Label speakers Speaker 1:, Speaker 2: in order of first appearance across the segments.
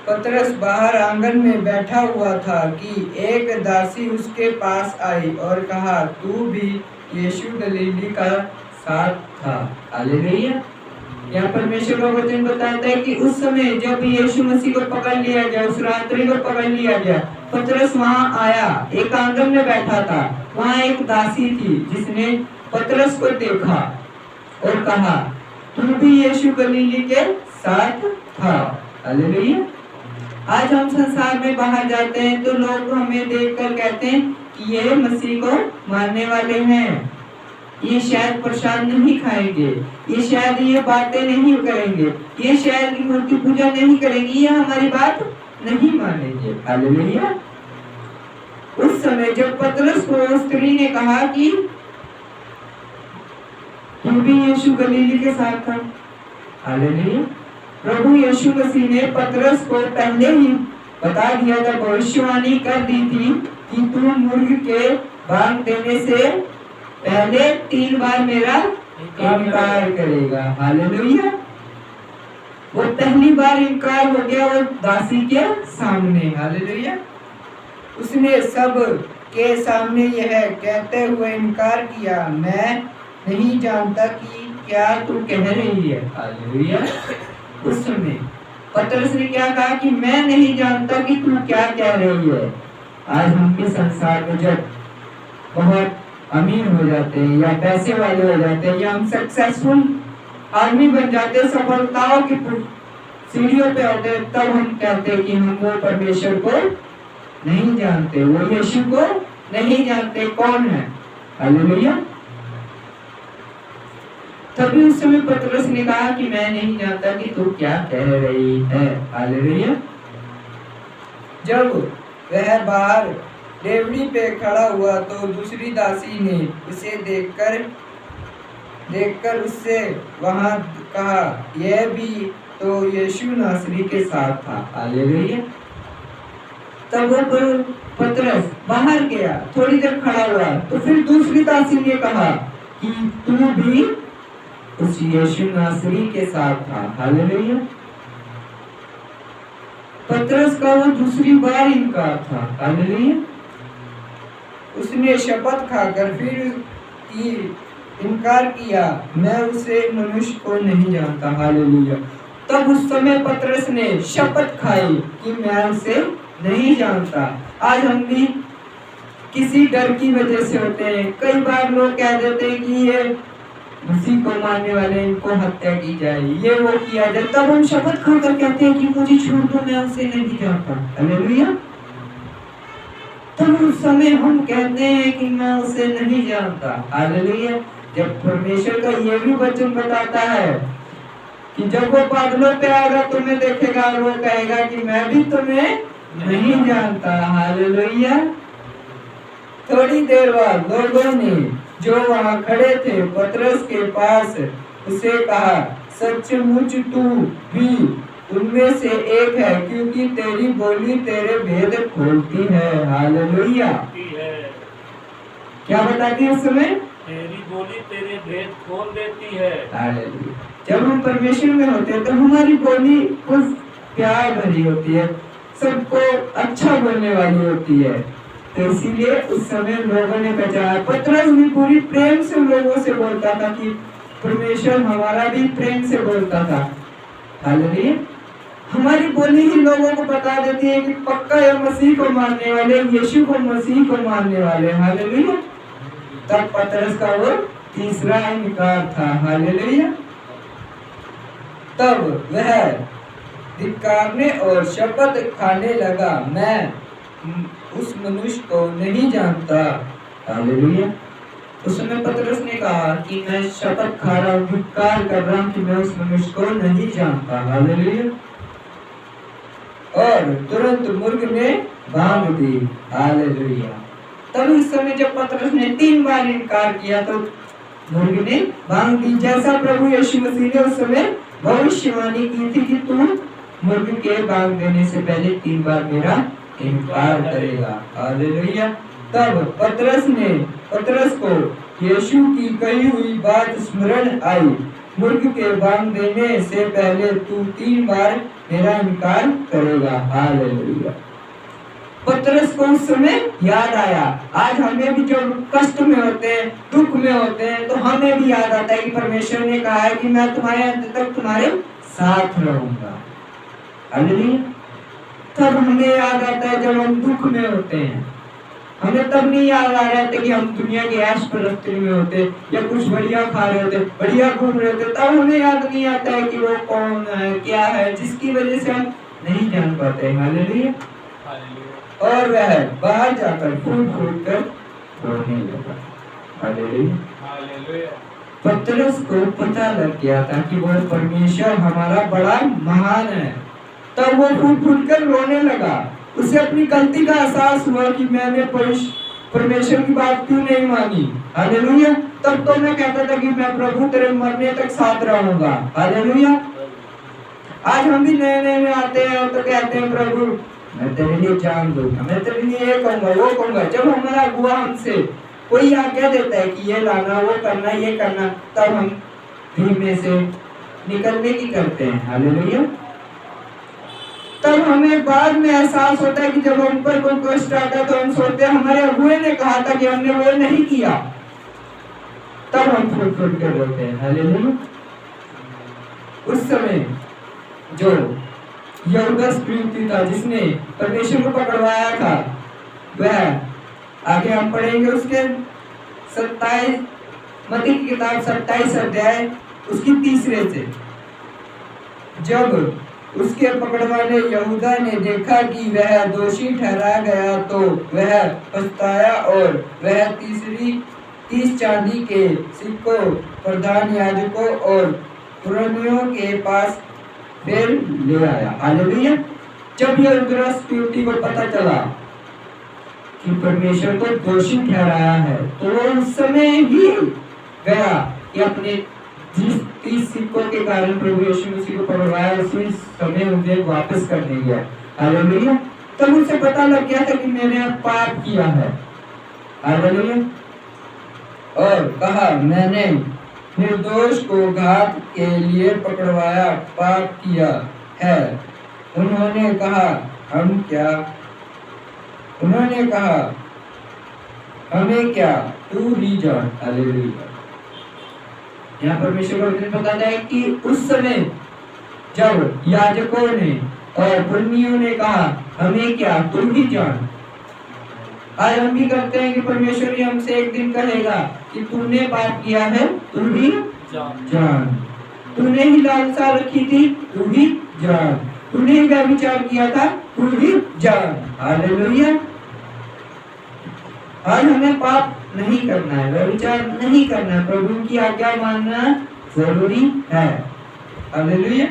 Speaker 1: पतरस बाहर आंगन में बैठा हुआ था कि एक दासी उसके पास आई और कहा, तू भी यीशु गलीली का साथ था। हालेलुया। यहाँ परमेश्वर का वचन बताता है कि उस समय जब यीशु मसीह को पकड़ लिया गया, उस रात्रि को पकड़ लिया गया, पतरस वहां आया, एक आंगन में बैठा था। वहां एक दासी थी जिसने पतरस को देखा और कहा, तू भी यीशु गलीली के साथ था। हालेलुया। आज हम संसार में बाहर जाते हैं तो लोग हमें देखकर कहते हैं कि ये मसीह को मानने वाले हैं, ये शायद प्रसाद नहीं खाएंगे, ये शायद ये बातें नहीं करेंगे, ये शायद मूर्ति पूजा नहीं करेंगे, ये हमारी बात नहीं मानेंगे। हालेलुया। उस समय जब पतरस को स्त्री ने कहा कि तू भी यीशु गलीली के साथ था। हालेलुया। प्रभु यीशु मसीह ने पतरस को पहले ही बता दिया था, भविष्यवाणी कर दी थी कि तू मुर्ग के भाग देने से पहले 3 बार मेरा इनकार करेगा। हालेलुया। वो पहली बार इनकार हो गया वो दासी के सामने। हालेलुया। उसने सब के सामने यह कहते हुए इनकार किया, मैं नहीं जानता कि क्या तू कह रही है। हालेलुया। उस समय पतरस ने क्या कहा कि मैं नहीं जानता कि तू क्या कह रही है। आज हम के संसार में जब बहुत अमीर हो जाते हैं या पैसे वाले हो जाते हैं या हम सक्सेसफुल आदमी बन जाते हैं, सफलताओं की सीढ़ियों पे होते हैं, तब हम कहते हैं कि हम वो परमेश्वर को नहीं जानते, वो यीशु को नहीं जानते कौन है। हालेलुया। तभी उस समय पतरस ने कहा कि मैं नहीं जानता कि तू क्या कह रही है। हालेलुया। जब वह बाहर डेवड़ी पे खड़ा हुआ तो दूसरी दासी ने उसे देखकर उससे वहां कहा, यह भी तो यीशु नासरी के साथ था। हालेलुया। तब वो पतरस बाहर गया, थोड़ी देर खड़ा हुआ, तो फिर दूसरी दासी ने कहा कि तू भी उस यीशु नासरी के साथ था। हालेलुया। पतरस का वो दूसरी बार इनकार था। हालेलुया। उसने शपथ खाकर फिर इनकार किया, मैं उसे मनुष्य को नहीं जानता। हालेलुया। तब उस समय पतरस ने शपथ खाई कि मैं उसे नहीं जानता। आज हम भी किसी डर की वजह से होते हैं, कई बार लोग कह देते हैं कि ये मसीह को मानने वाले, इनको हत्या की जाए, ये वो किया जाए, तब हम शपथ खाकर कहते हैं कि मुझे छोड़ दो, मैं उसे नहीं जानता। हालेलुया। तब उस समय हम कहते हैं कि मैं उसे नहीं जानता। हालेलुया। जब परमेश्वर का ये भी वचन बताता है कि जब वो बादलों पे आएगा तुम्हें देखेगा और वो कहेगा कि मैं भी तुम्हें नहीं जानता। हालेलुया। थोड़ी देर बाद लोगों ने जो वहां खड़े थे पतरस के पास उसे कहा, सचमुच तू भी उनमें से एक है, क्योंकि तेरी बोली तेरे भेद खोलती है। हालेलुया। क्या बताती है उस समय?
Speaker 2: तेरी बोली तेरे भेद खोल देती है।
Speaker 1: हालेलुया। जब हम परमेश्वर में होते हैं तो हमारी बोली कुछ प्यार भरी होती है, सबको अच्छा बोलने वाली होती है, तो इसीलिए उस समय लोगों ने पहचाना। पतरस भी पूरी प्रेम से लोगों से बोलता था कि परमेश्वर हमारा भी प्रेम से बोलता था। हालेलुया। हमारी बोली ही लोगों को बता देती है कि पक्का ये मसीह को मानने वाले, यीशु को मसीह को मानने वाले। हालेलुया। तब पतरस का वो तीसरा इनकार था। हालेलुया। तब वह धिक्कारने और शपथ खाने लगा, मैं उस मनुष्य को नहीं जानता। हालेलुया। उस समय पतरस ने कहा कि मैं शपथ खा रहा हूँ, धिक्कार कर रहा हूँ कि मैं उस मनुष्य को नहीं जानता। हालेलुया। और तुरंत मुर्ग ने भांग दी। हालेलुया। तब उस समय जब पतरस ने 3 बार इनकार किया तो मुर्ग ने भांग दी, जैसा प्रभु यीशु मसीह ने उस समय भविष्यवाणी की थी कि तू मुर्ग के भांग देने से पहले 3 बार मेरा इनकार करेगा। हालेलुया। तब पतरस को यीशु की कही हुई बात स्मरण आई, मुर्ग के भांग देने से पहले तू 3 बार मेरा इनकार करेगा। हालेलुया। पतरस को उस समय याद आया। आज हमें भी जब कष्ट में होते हैं, दुख में होते हैं, तो हमें भी याद आता है कि परमेश्वर ने कहा है कि मैं तुम्हारे अंत तक तुम्हारे साथ रहूंगा। हालेलुया। तब हमें याद आता है जब हम दुख में होते हैं। हमें तब नहीं याद आ रहा था कि हम दुनिया के ऐश परस्ती में होते या कुछ बढ़िया खा रहे होते, बढ़िया घूम रहे होते, तब हमें याद नहीं आता है कि वो कौन है, क्या है, जिसकी वजह से हम नहीं जान पाते। हालेलुया। और वह बाहर जाकर फूट फूट कर रोने लगा। हालेलुया। पतरस को पता लग गया था कि वह परमेश्वर हमारा बड़ा महान है। तब वो फूट फूट कर रोने लगा। उसे अपनी गलती का एहसास हुआ कि मैंने परमेश्वर की बात क्यों नहीं मानी। हालेलुया। तब तो मैं कहता था कि मैं प्रभु तेरे मरने तक साथ रहूंगा। हालेलुया। आज हम भी नए नए में आते हैं तो कहते हैं प्रभु मैं तेरे लिए जान दूंगा, मैं तेरे लिए ये कहूंगा, वो कहूंगा। जब हमारा अगुआ हमसे कोई आज्ञा देता है कि ये लाना, वो करना, ये करना, तब हम धीमे से निकलने की करते हैं। हालेलुया। तब हमें बाद में एहसास होता है कि जब हम पर कोई कष्ट आता है तो हम सोचते हैं हमारे अगुए ने कहा था कि हमने वो नहीं किया। तब हम फुट फुट कर रोते हैं। हालेलुया। उस समय जो यहूदा स्क्रूति था जिसने परमेश्वर को पकड़वाया था, वह आगे हम पढ़ेंगे उसके 27 मत्ती की किताब 27 अध्याय उसकी 3 से। जब उसके पकड़वाने यहूदा ने देखा कि वह दोषी ठहराया गया तो वह पछताया और वह 30 चांदी के सिक्कों प्रधान याजकों और पुरनियों के पास फिर ले आया। हालेलुया। जब यहूदा स्क्रूति को पता चला कि परमेश्वर को दोषी ठहराया है तो वो उस समय ही गया कि अपने 30 सिक्कों के कारण प्रभु यीशु मसीह को पकड़वाया, उसी समय उन्हें वापस करने गया। हालेलुया। तब उसे पता लग गया था कि मैंने पाप किया है। हालेलुया। और कहा मैंने निर्दोष को घात के लिए पकड़वाया, पाप किया है। उन्होंने कहा हमें क्या, तू ही जान। हालेलुया। यहाँ परमेश्वर का वचन बताता है कि उस समय जब याजकों ने और पुरनियों ने कहा हमें क्या, तू ही जान। आज हम भी करते हैं कि परमेश्वर ही हमसे एक दिन कहेगा कि तूने पाप किया है, तू ही जान। तूने ही लालसा रखी थी, तू ही जान। तूने ही व्यभिचार किया था, तू ही जान। हालेलुया। आज हमें पाप नहीं करना है, व्यभिचार नहीं करना है, प्रभु की आज्ञा मानना जरूरी है। हालेलुया।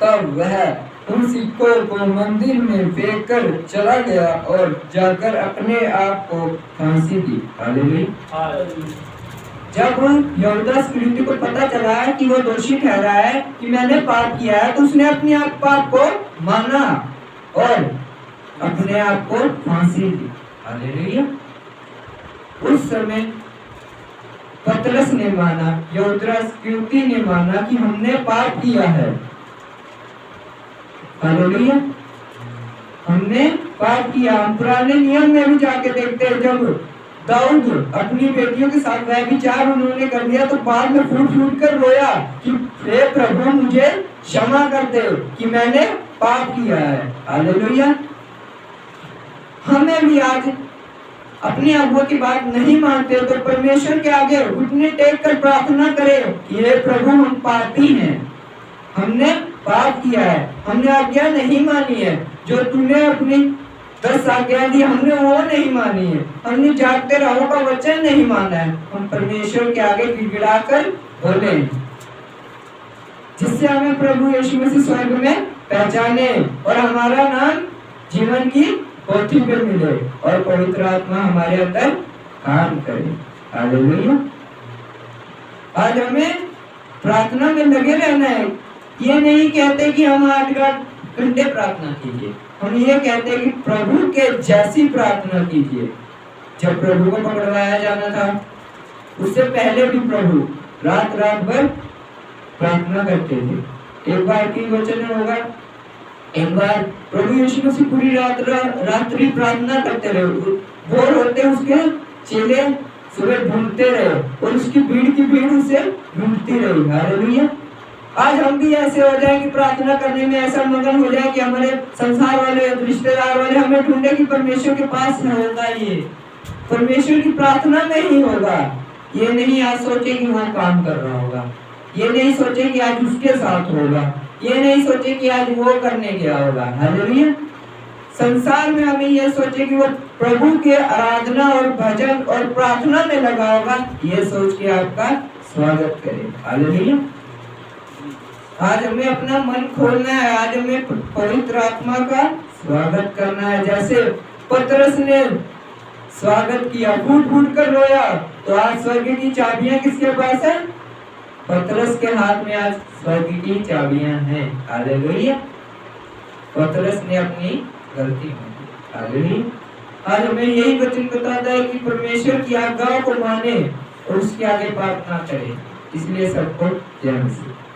Speaker 1: तब वह उन सिक्कों को मंदिर में फेंक कर चला गया और जाकर अपने आप को फांसी दी। हालेलुया। जब यहूदा स्क्रूति को पता चला कि वो दोषी ठहरा है कि मैंने पाप किया है, तो उसने अपने आप पाप को माना और अपने आप को फांसी दी। हालेलुया। उस समय पतरस ने माना, यहूदा स्क्रूति ने माना कि हमने पाप किया है। हालेलुया। हमने पाप किया। हम पुराने नियम में भी जाके देखते हैं जब दाऊद अपनी बेटियों के साथ व्यभिचार उन्होंने कर दिया तो बाद में फूट फूट कर रोया कि हे प्रभु मुझे क्षमा कर दे कि मैंने पाप किया है। हालेलुया। हमें भी आज अपने अगुआ की बात नहीं मानते तो परमेश्वर के आगे घुटने टेक कर प्रार्थना करें कि हे प्रभु हम पापी हैं, हमने पाप किया है, हमने आज्ञा नहीं मानी है, जो तूने अपनी 10 आज्ञा दी हमने वो नहीं मानी है, हमने जागते रहो का वचन नहीं माना है। हम परमेश्वर के आगे गिड़गिड़ा कर बोले जिससे हमें प्रभु यीशु मसीह स्वर्ग में पहचाने और हमारा नाम जीवन की पोथी पर मिले और पवित्र आत्मा हमारे अंदर काम करे। हालेलुया। आज हमें प्रार्थना में लगे रहना है। ये नहीं कहते कि हम 8 घंटे प्रार्थना कीजिए, हम ये कहते हैं कि प्रभु के जैसी प्रार्थना कीजिए। जब प्रभु को पकड़वाया जाना था उससे पहले भी प्रभु रात भर प्रार्थना करते थे। एक बार की वचन में होगा, एक बार प्रभु यीशु मसीह पूरी रात्रि प्रार्थना करते रहे, भोर होते उसके चेले सुबह ढूंढते रहे और उसकी भीड़ की भीड़ उसे ढूंढती रही। हालेलुया। आज हम भी ऐसे हो जाए कि प्रार्थना करने में ऐसा मगन हो जाए कि हमारे संसार वाले रिश्तेदार वाले हमें ढूंढे कि परमेश्वर के पास होगा, ये परमेश्वर की प्रार्थना में ही होगा। ये नहीं आज सोचे कि वो काम कर रहा होगा, ये नहीं सोचे कि आज उसके साथ होगा, ये नहीं सोचे कि आज वो करने गया होगा। हालेलुया। संसार में हमें यह सोचे कि वो प्रभु के आराधना और भजन और प्रार्थना में लगा होगा, ये सोच के आपका स्वागत करे। हालेलुया। आज हमें अपना मन खोलना है, आज हमें पवित्र आत्मा का स्वागत करना है। जैसे पतरस ने स्वागत किया, फूट फूट कर रोया, तो आज स्वर्ग की चाबियां किसके पास है? पतरस के हाथ में आज स्वर्ग की चाबियां हैं। हालेलुया। पतरस ने अपनी गलती मानी। हालेलुया। आज हमें यही वचन बताता है कि परमेश्वर की आज्ञाओं को माने और उसके आगे पाप ना करे। इसलिए सबको जय मसीह।